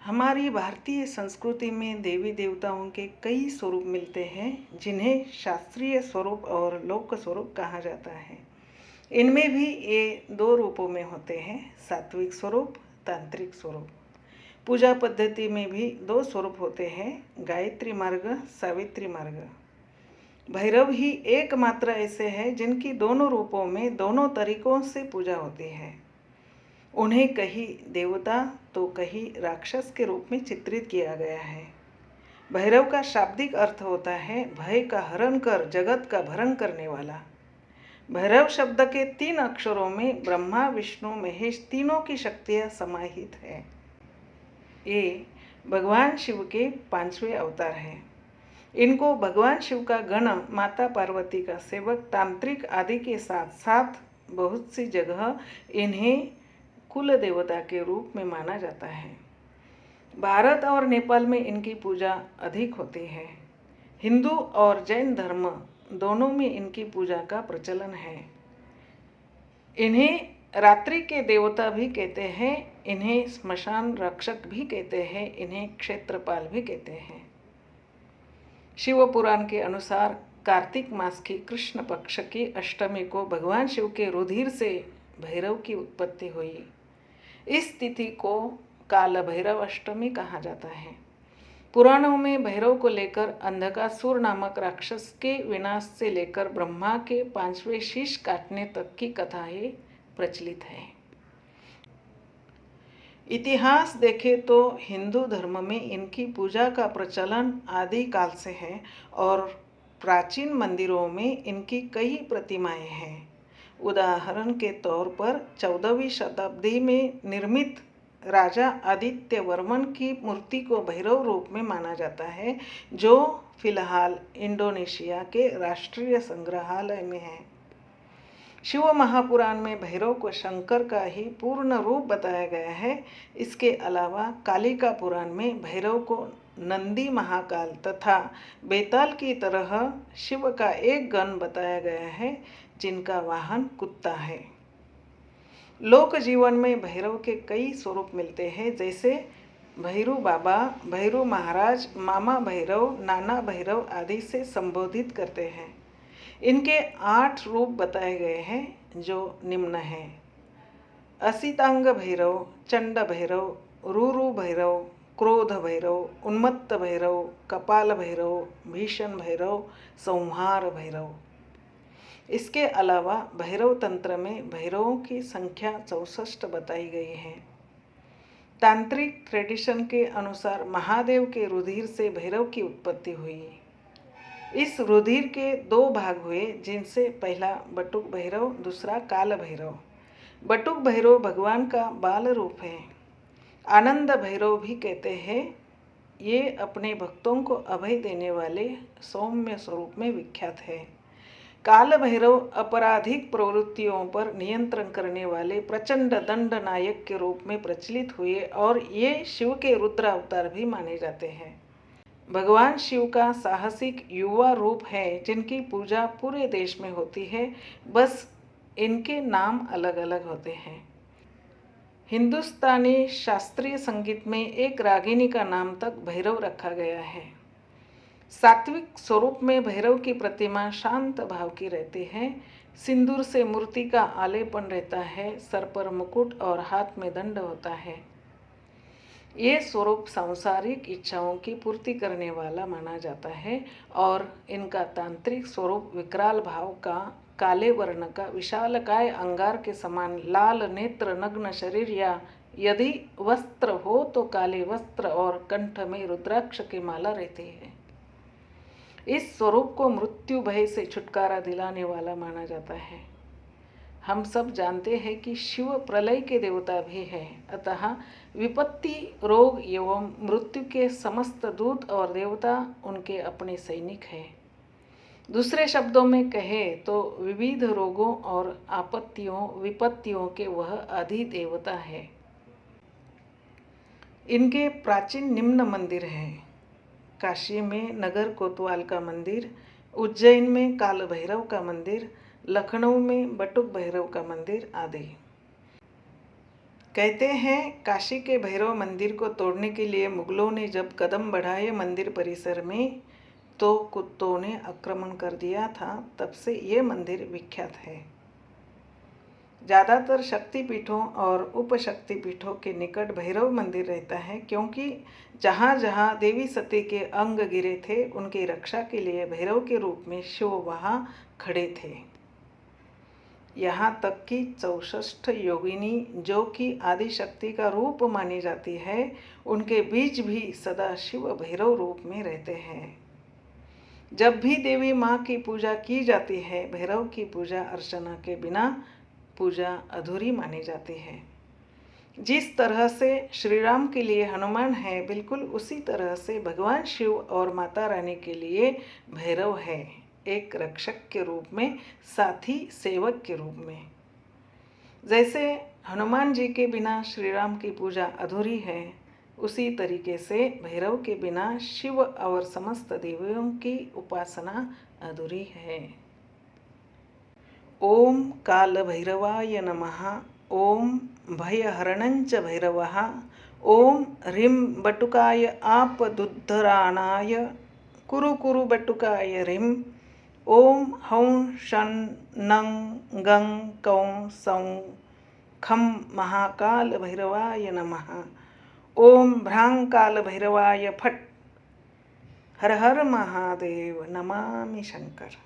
हमारी भारतीय संस्कृति में देवी देवताओं के कई स्वरूप मिलते हैं जिन्हें शास्त्रीय स्वरूप और लोक स्वरूप कहा जाता है। इनमें भी ये दो रूपों में होते हैं, सात्विक स्वरूप, तांत्रिक स्वरूप। पूजा पद्धति में भी दो स्वरूप होते हैं, गायत्री मार्ग, सावित्री मार्ग। भैरव ही एकमात्र ऐसे हैं जिनकी दोनों रूपों में दोनों तरीकों से पूजा होती है। उन्हें कहीं देवता तो कहीं राक्षस के रूप में चित्रित किया गया है। भैरव का शाब्दिक अर्थ होता है भय का हरण कर जगत का भरण करने वाला। भैरव शब्द के 3 अक्षरों में ब्रह्मा, विष्णु, महेश तीनों की शक्तियाँ समाहित है। ये भगवान शिव के 5वें अवतार हैं। इनको भगवान शिव का गण, माता पार्वती का सेवक, तांत्रिक आदि के साथ साथ बहुत सी जगह इन्हें कुल देवता के रूप में माना जाता है। भारत और नेपाल में इनकी पूजा अधिक होती है। हिंदू और जैन धर्म दोनों में इनकी पूजा का प्रचलन है। इन्हें रात्रि के देवता भी कहते हैं, इन्हें स्मशान रक्षक भी कहते हैं, इन्हें क्षेत्रपाल भी कहते हैं। शिव पुराण के अनुसार कार्तिक मास की कृष्ण पक्ष की अष्टमी को भगवान शिव के रुधिर से भैरव की उत्पत्ति हुई। इस तिथि को काल भैरव अष्टमी कहा जाता है। पुराणों में भैरव को लेकर अंधकासुर नामक राक्षस के विनाश से लेकर ब्रह्मा के 5वें शीश काटने तक की कथाएं प्रचलित है। इतिहास देखें तो हिंदू धर्म में इनकी पूजा का प्रचलन आदि काल से है और प्राचीन मंदिरों में इनकी कई प्रतिमाएं हैं। उदाहरण के तौर पर 14वीं शताब्दी में निर्मित राजा आदित्य वर्मन की मूर्ति को भैरव रूप में माना जाता है, जो फिलहाल इंडोनेशिया के राष्ट्रीय संग्रहालय में है। शिव महापुराण में भैरव को शंकर का ही पूर्ण रूप बताया गया है। इसके अलावा कालिका पुराण में भैरव को नंदी महाकाल तथा बेताल की तरह शिव का एक गण बताया गया है जिनका वाहन कुत्ता है। लोक जीवन में भैरव के कई स्वरूप मिलते हैं, जैसे भैरू बाबा, भैरू महाराज, मामा भैरव, नाना भैरव आदि से संबोधित करते हैं। इनके 8 रूप बताए गए हैं जो निम्न हैं: असितांग भैरव, चंड भैरव, रूरु भैरव, क्रोध भैरव, उन्मत्त भैरव, कपाल भैरव, भीषण भैरव, संहार भैरव। इसके अलावा भैरव तंत्र में भैरवों की संख्या 64 बताई गई है। तांत्रिक ट्रेडिशन के अनुसार महादेव के रुधिर से भैरव की उत्पत्ति हुई। इस रुधिर के 2 भाग हुए, जिनसे पहला बटुक भैरव, दूसरा काल भैरव। बटुक भैरव भगवान का बाल रूप है। आनंद भैरव भी कहते हैं। ये अपने भक्तों को अभय देने वाले सौम्य स्वरूप में विख्यात है। काल भैरव आपराधिक प्रवृत्तियों पर नियंत्रण करने वाले प्रचंड दंड नायक के रूप में प्रचलित हुए और ये शिव के रुद्र अवतार भी माने जाते हैं। भगवान शिव का साहसिक युवा रूप है जिनकी पूजा पूरे देश में होती है, बस इनके नाम अलग अलग होते हैं। हिंदुस्तानी शास्त्रीय संगीत में एक रागिनी का नाम तक भैरव रखा गया है। सात्विक स्वरूप में भैरव की प्रतिमा शांत भाव की रहती है। सिंदूर से मूर्ति का आलेपन रहता है, सर पर मुकुट और हाथ में दंड होता है। ये स्वरूप सांसारिक इच्छाओं की पूर्ति करने वाला माना जाता है और इनका तांत्रिक स्वरूप विकराल भाव का, काले वर्ण का, विशालकाय अंगार के समान लाल नेत्र, नग्न शरीर या यदि वस्त्र हो तो काले वस्त्र और कंठ में रुद्राक्ष की माला रहती है। इस स्वरूप को मृत्यु भय से छुटकारा दिलाने वाला माना जाता है। हम सब जानते हैं कि शिव प्रलय के देवता भी हैं, अतः विपत्ति, रोग एवं मृत्यु के समस्त दूत और देवता उनके अपने सैनिक हैं। दूसरे शब्दों में कहें तो विविध रोगों और आपत्तियों, विपत्तियों के वह अधिदेवता है। इनके प्राचीन निम्न मंदिर हैं: काशी में नगर कोतवाल का मंदिर, उज्जैन में काल भैरव का मंदिर, लखनऊ में बटुक भैरव का मंदिर आदि। कहते हैं काशी के भैरव मंदिर को तोड़ने के लिए मुगलों ने जब कदम बढ़ाए मंदिर परिसर में तो कुत्तों ने आक्रमण कर दिया था। तब से ये मंदिर विख्यात है। ज़्यादातर शक्तिपीठों और उपशक्तिपीठों के निकट भैरव मंदिर रहता है, क्योंकि जहाँ जहाँ देवी सती के अंग गिरे थे उनकी रक्षा के लिए भैरव के रूप में शिव वहाँ खड़े थे। यहाँ तक कि 64 योगिनी, जो कि आदिशक्ति का रूप मानी जाती है, उनके बीच भी सदा शिव भैरव रूप में रहते हैं। जब भी देवी माँ की पूजा की जाती है, भैरव की पूजा अर्चना के बिना पूजा अधूरी मानी जाती है। जिस तरह से श्री राम के लिए हनुमान है, बिल्कुल उसी तरह से भगवान शिव और माता रानी के लिए भैरव है, एक रक्षक के रूप में, साथी सेवक के रूप में। जैसे हनुमान जी के बिना श्री राम की पूजा अधूरी है, उसी तरीके से भैरव के बिना शिव और समस्त देवियों की उपासना अधूरी है। ओम काल भैरवाय नमः। ओम भयहरणञ्च भैरवः। ओम ह्रीं बटुकाय आपदुद्धराणाय कुरु कुरु बटुकाय ह्रीं। ओम हौं शं नं गं कौं सौं खं महाकाल भैरवाय नमः। ओम भ्रां काल भैरवाय फट्। हर हर महादेव। नमामि शंकर।